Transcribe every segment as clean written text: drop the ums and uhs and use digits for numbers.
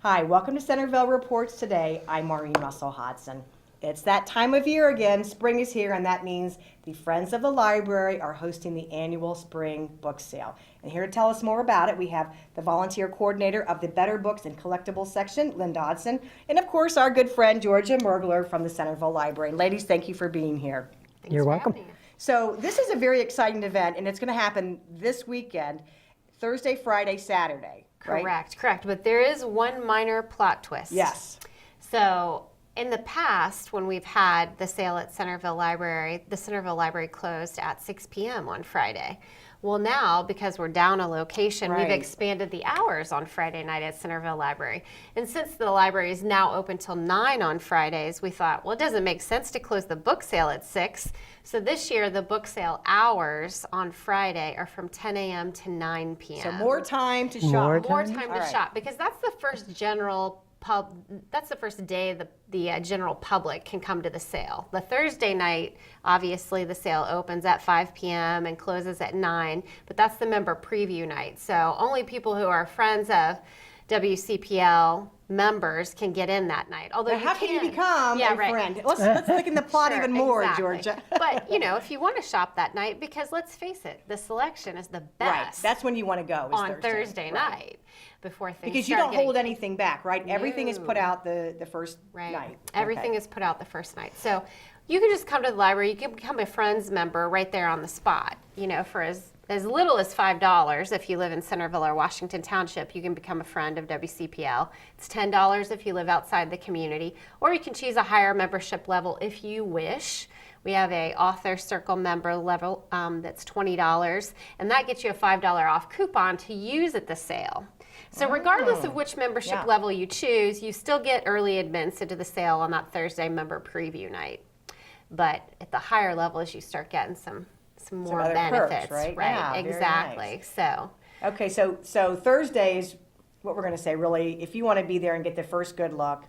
Hi, welcome to Centerville Reports Today. I'm Maureen Russell-Hodson. It's that time of year again. Spring is here, and that means the Friends of the Library are hosting the annual spring book sale. And here to tell us more about it, we have the volunteer coordinator of the Better Books and Collectibles section, Lynne Dodson, and of course our good friend Georgia Mergler from the Centerville Library. Ladies, thank you for being here. You're welcome. So this is a very exciting event, and it's going to happen this weekend, Thursday, Friday, Saturday. Right? Correct. But there is one minor plot twist. Yes. So in the past, when we've had the sale at Centerville Library, the Centerville Library closed at 6 p.m. on Friday. Well, now, because we're down a location, we've expanded the hours on Friday night at Centerville Library. And since the library is now open till 9 on Fridays, we thought, well, it doesn't make sense to close the book sale at 6. So this year, the book sale hours on Friday are from 10 a.m. to 9 p.m. So more time to shop. More time to shop, because that's the first that's the first day the general public can come to the sale. The Thursday night, obviously, the sale opens at 5 p.m. and closes at 9, but that's the member preview night. So only people who are friends of WCPL members can get in that night. Although how can you become a friend? Let's look in the plot even more, Georgia. But if you want to shop that night, because let's face it, the selection is the best. Right. That's when you want to go. On Thursday night, before things. Because you don't hold anything back, right? No. Everything is put out the first night. Everything is put out the first night. So you can just come to the library. You can become a Friends member right there on the spot. For as little as $5 if you live in Centerville or Washington Township, you can become a friend of WCPL. It's $10 if you live outside the community, or you can choose a higher membership level if you wish. We have a author circle member level that's $20, and that gets you a $5 off coupon to use at the sale. So regardless of which membership level you choose, you still get early admittance into the sale on that Thursday member preview night. But at the higher levels, you start getting some more benefits, perks, right? Yeah, exactly. Nice. So okay, so Thursday is what we're going to say. Really, if you want to be there and get the first good look,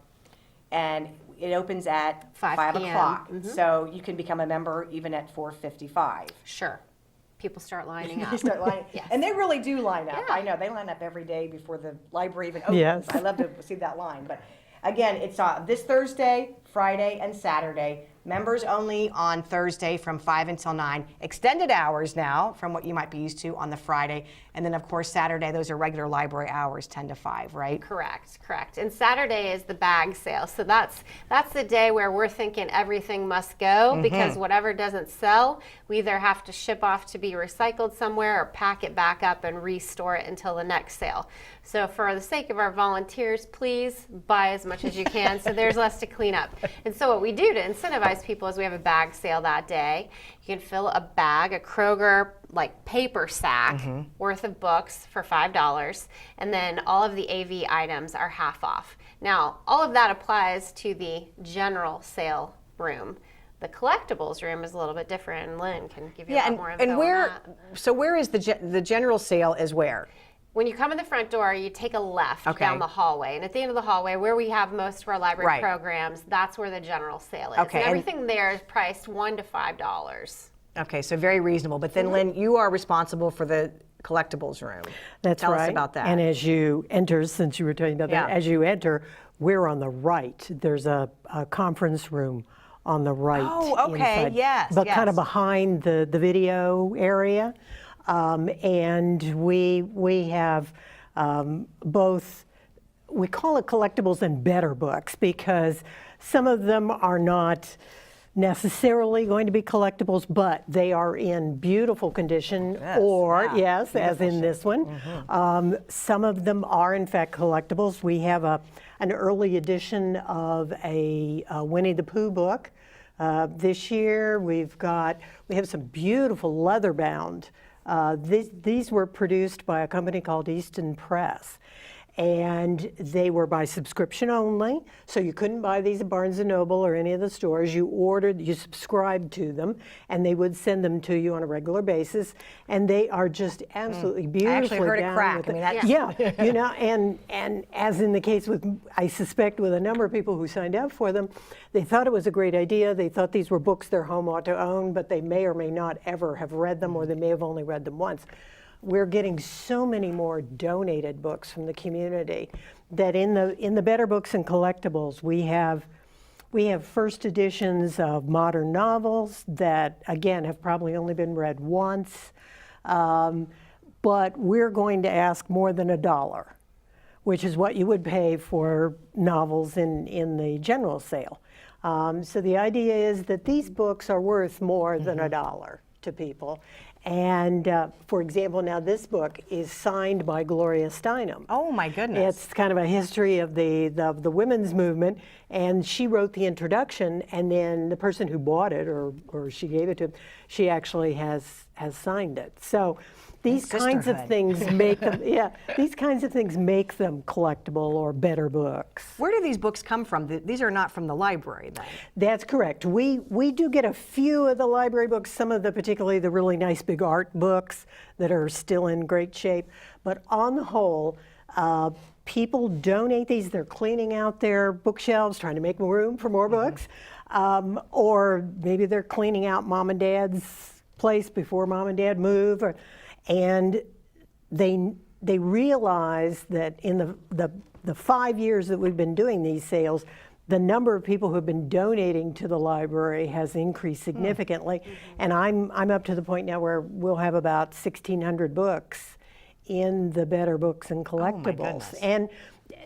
and it opens at 5 o'clock, so you can become a member even at 4:55. Sure. People start lining up. Yes. And they really do line up. Yeah. I know they line up every day before the library even opens. Yes. I love to see that line. But again, it's this Thursday, Friday, and Saturday. Members only on Thursday from 5 until 9. Extended hours now from what you might be used to on the Friday. And then, of course, Saturday, those are regular library hours, 10 to 5, right? Correct. And Saturday is the bag sale. So that's the day where we're thinking everything must go, because whatever doesn't sell, we either have to ship off to be recycled somewhere or pack it back up and restore it until the next sale. So for the sake of our volunteers, please buy as much as you can so there's less to clean up. And so what we do to incentivize people is we have a bag sale that day. You can fill a bag, a Kroger paper sack worth of books for $5, and then all of the AV items are half off. Now, all of that applies to the general sale room. The collectibles room is a little bit different, and Lynn can give you a lot more info on that. So where is the general sale is where? When you come in the front door, you take a left down the hallway. And at the end of the hallway, where we have most of our library programs, that's where the general sale is. Okay. And everything there is priced $1 to $5. Okay, so very reasonable. But then, Lynn, you are responsible for the collectibles room. Tell us about that. And as you enter, since you were talking about that, as you enter, we're on the right. There's a conference room on the right. Oh, okay, inside, yes. But kind of behind the video area. And we have both, we call it collectibles and better books, because some of them are not necessarily going to be collectibles, but they are in beautiful condition, as in this one. Some of them are in fact collectibles. We have an early edition of a Winnie the Pooh book. This year we have some beautiful leather bound. These were produced by a company called Easton Press, and they were by subscription only, so you couldn't buy these at Barnes & Noble or any of the stores. You subscribed to them, and they would send them to you on a regular basis, and they are just absolutely beautifully. I actually heard it crack. And as in the case with, I suspect, with a number of people who signed up for them, they thought it was a great idea. They thought these were books their home ought to own, but they may or may not ever have read them, or they may have only read them once. we're getting so many more donated books from the community that in the Better Books and Collectibles, we have first editions of modern novels that, again, have probably only been read once, but we're going to ask more than $1, which is what you would pay for novels in the general sale. So the idea is that these books are worth more than $1 to people. And for example, now this book is signed by Gloria Steinem. Oh my goodness. It's kind of a history of the women's movement, and she wrote the introduction, and then the person who bought it, or she gave it to, she actually has signed it. So these kinds of things make them, these kinds of things make them collectible or better books. Where do these books come from? These are not from the library then? That's correct. We do get a few of the library books, some of the, particularly the really nice big art books that are still in great shape. But on the whole, people donate these. They're cleaning out their bookshelves, trying to make room for more books. Or maybe they're cleaning out mom and dad's place before mom and dad move. And they realize that in the 5 years that we've been doing these sales, the number of people who have been donating to the library has increased significantly. And I'm up to the point now where we'll have about 1,600 books in the Better Books and Collectibles. And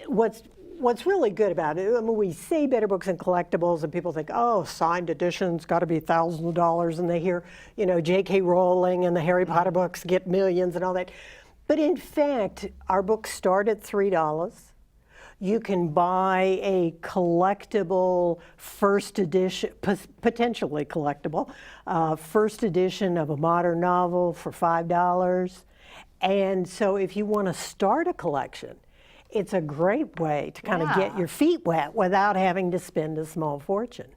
what's really good about it, I mean, we say Better Books and Collectibles and people think, oh, signed editions got to be thousands of dollars, and they hear, J.K. Rowling and the Harry Potter books get millions and all that. But in fact, our books start at $3. You can buy a collectible first edition, potentially collectible, first edition of a modern novel for $5. And so if you want to start a collection, it's a great way to kind of get your feet wet without having to spend a small fortune.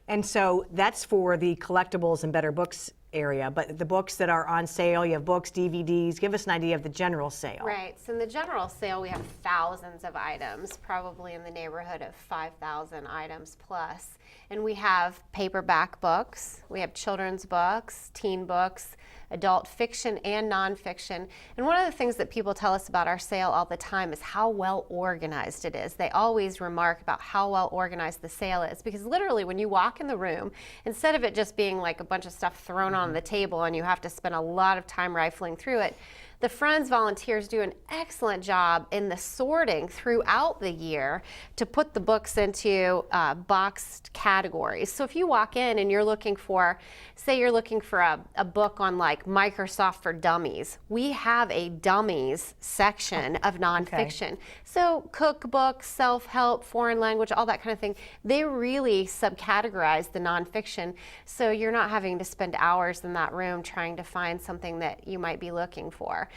And so that's for the collectibles and Better Books area, but the books that are on sale, you have books, DVDs, give us an idea of the general sale. Right, so in the general sale we have thousands of items, probably in the neighborhood of 5,000 items plus. And we have paperback books, we have children's books, teen books, adult fiction and nonfiction. And one of the things that people tell us about our sale all the time is how well organized it is. They always remark about how well organized the sale is, because literally when you walk in the room, instead of it just being like a bunch of stuff thrown on the table and you have to spend a lot of time rifling through it, the Friends volunteers do an excellent job in the sorting throughout the year to put the books into boxed categories. So if you walk in and you're looking for, say you're looking for a book on like Microsoft for Dummies, we have a dummies section of nonfiction. So cookbooks, self-help, foreign language, all that kind of thing, they really subcategorize the nonfiction, so you're not having to spend hours in that room trying to find something that you might be looking for.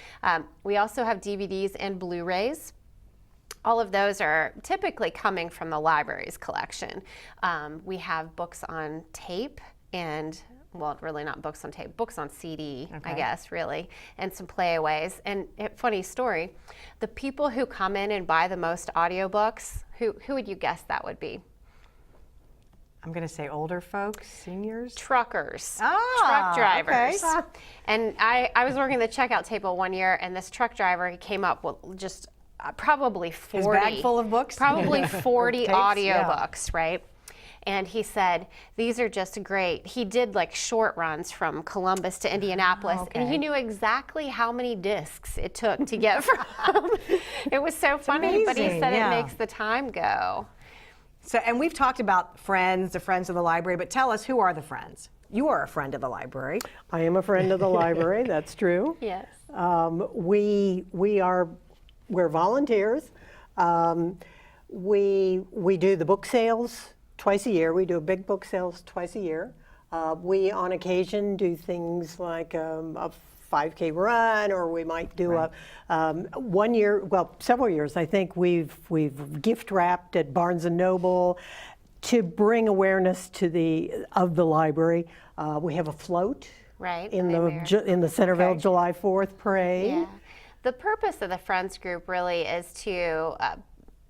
We also have DVDs and Blu-rays. All of those are typically coming from the library's collection. We have books on tape and, well, really not books on tape, books on CD, I guess, really, and some playaways. And funny story, the people who come in and buy the most audiobooks, who would you guess that would be? I'm going to say older folks, seniors? Truckers, truck drivers. Okay. And I was working the checkout table one year, and this truck driver, he came up with just probably 40. His bag full of books? Probably 40 audiobooks, right? And he said, these are just great. He did like short runs from Columbus to Indianapolis, and he knew exactly how many discs it took to get from. It was so funny, but he said it makes the time go. So, and we've talked about friends, the friends of the library, but tell us, who are the friends? You are a friend of the library. I am a friend of the library, that's true. Yes. We're volunteers. We do the book sales twice a year. We do big book sales twice a year. We, on occasion, do things like a 5K run, or we might do one year, well, several years, I think we've gift wrapped at Barnes & Noble to bring awareness to the library. We have a float in the Centerville July 4th parade. Yeah. The purpose of the Friends group really is to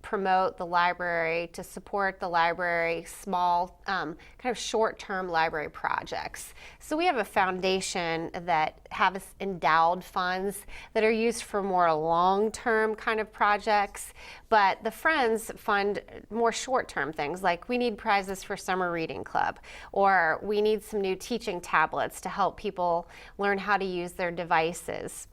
promote the library, to support the library, small kind of short-term library projects. So we have a foundation that has endowed funds that are used for more long-term kind of projects, but the Friends fund more short-term things, like we need prizes for summer reading club, or we need some new teaching tablets to help people learn how to use their devices.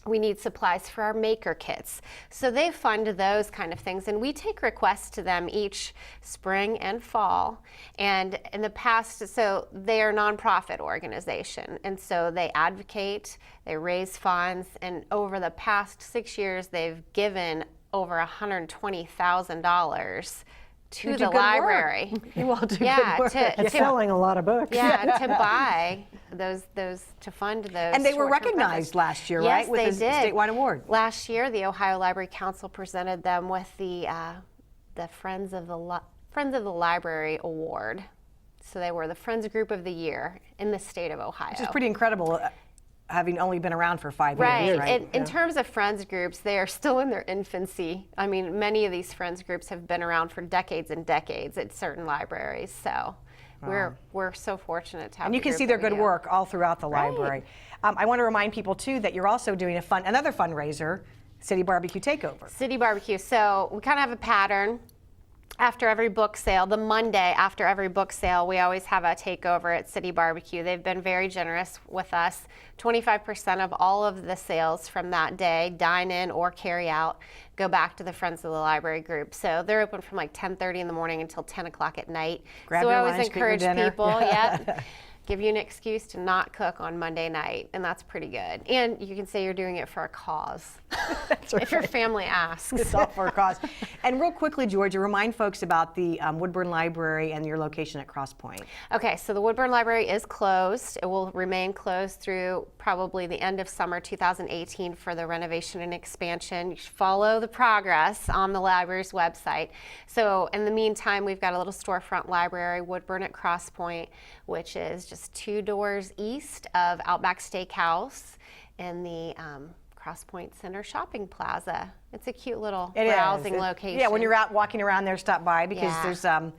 We need supplies for our maker kits. So they fund those kind of things, and we take requests to them each spring and fall. And in the past, so they are a nonprofit organization, and so they advocate, they raise funds, and over the past 6 years, they've given over $120,000 to the library. You all do Yeah, good work. You're selling a lot of books. Yeah, to buy those to fund those. And they were short-term recognized projects. last year, Yes, right? With they a did. statewide award. Last year, the Ohio Library Council presented them with the Friends of the Library Award. So they were the Friends Group of the Year in the state of Ohio. Which is pretty incredible, having only been around for 5 Right. years, right? In terms of Friends groups, they are still in their infancy. I mean, many of these Friends groups have been around for decades and decades at certain libraries. So we're so fortunate to have. And you the can group see their that we good do. work all throughout the Right. library. I want to remind people too that you're also doing another fundraiser, City Barbecue Takeover. City Barbecue. So we kind of have a pattern. After every book sale, the Monday after every book sale, we always have a takeover at City Barbecue. They've been very generous with us. 25% of all of the sales from that day, dine in or carry out, go back to the Friends of the Library group. So they're open from like 10:30 in the morning until 10 o'clock at night. Grab so your I always lunch, get your encourage dinner. people, yep, give you an excuse to not cook on Monday night, and that's pretty good. And you can say you're doing it for a cause. That's If your family asks. It's all for a cause. And real quickly, Georgia, remind folks about the Woodburn Library and your location at Cross Point. Okay, so the Woodburn Library is closed. It will remain closed through probably the end of summer 2018 for the renovation and expansion. You should follow the progress on the library's website. So in the meantime, we've got a little storefront library, Woodburn at Cross Point, which is just 2 doors east of Outback Steakhouse in the Cross Point Center Shopping Plaza. It's a cute little browsing location. Yeah, when you're out walking around there, stop by because Yeah. there's there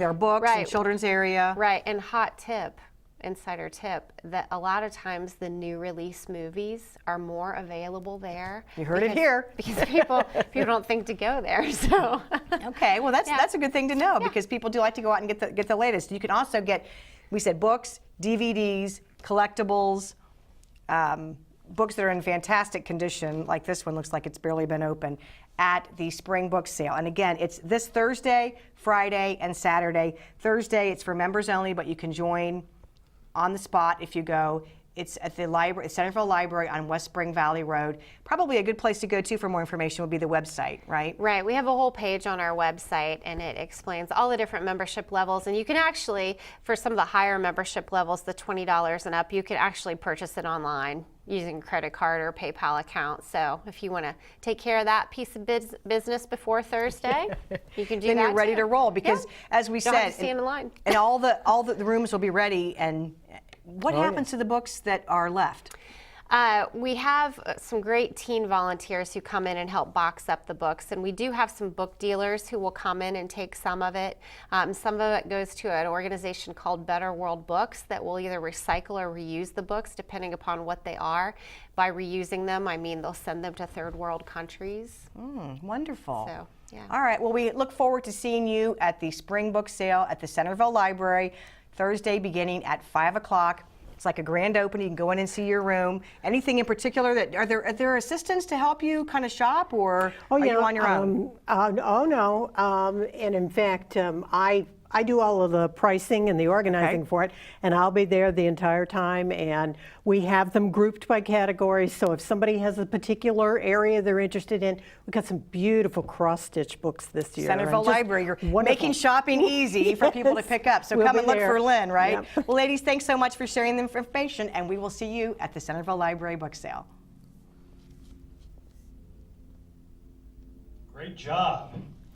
are books and Right. children's area. Right, and hot tip, insider tip, that a lot of times the new release movies are more available there. You heard it here. Because people don't think to go there. So Okay, well that's Yeah. that's a good thing to know because people do like to go out and get the latest. You can also get, we said, books, DVDs, collectibles, books that are in fantastic condition, like this one looks like it's barely been open, at the spring book sale. And again, it's this Thursday, Friday, and Saturday. Thursday, it's for members only, but you can join on the spot if you go. It's at the library, Centerville Library on West Spring Valley Road. Probably a good place to go to for more information would be the website, right? Right, we have a whole page on our website and it explains all the different membership levels, and you can actually, for some of the higher membership levels, the $20 and up, you can actually purchase it online using a credit card or PayPal account. So if you want to take care of that piece of business before Thursday, you can do Then that you're ready too. to roll because, Yeah. as we Don't said, have to stand in line. and all the rooms will be ready. And what happens to the books that are left? We have some great teen volunteers who come in and help box up the books, and we do have some book dealers who will come in and take some of it. Some of it goes to an organization called Better Books that will either recycle or reuse the books depending upon what they are. By reusing them, I mean they'll send them to third world countries. Wonderful. So, yeah. All right. Well, we look forward to seeing you at the spring book sale at the Centerville Library Thursday beginning at 5 o'clock. It's like a grand opening. You can go in and see your room. Anything in particular that are there assistants to help you kind of shop, or are you on your own? No. And in fact, I do all of the pricing and the organizing for it, and I'll be there the entire time. And we have them grouped by categories. So if somebody has a particular area they're interested in, we've got some beautiful cross-stitch books this year. Centerville and just Library, you're wonderful. making shopping easy for people to pick up. So We'll come be and look there. for Lynn, right? Yep. Well, ladies, thanks so much for sharing the information, and we will see you at the Centerville Library book sale. Great job.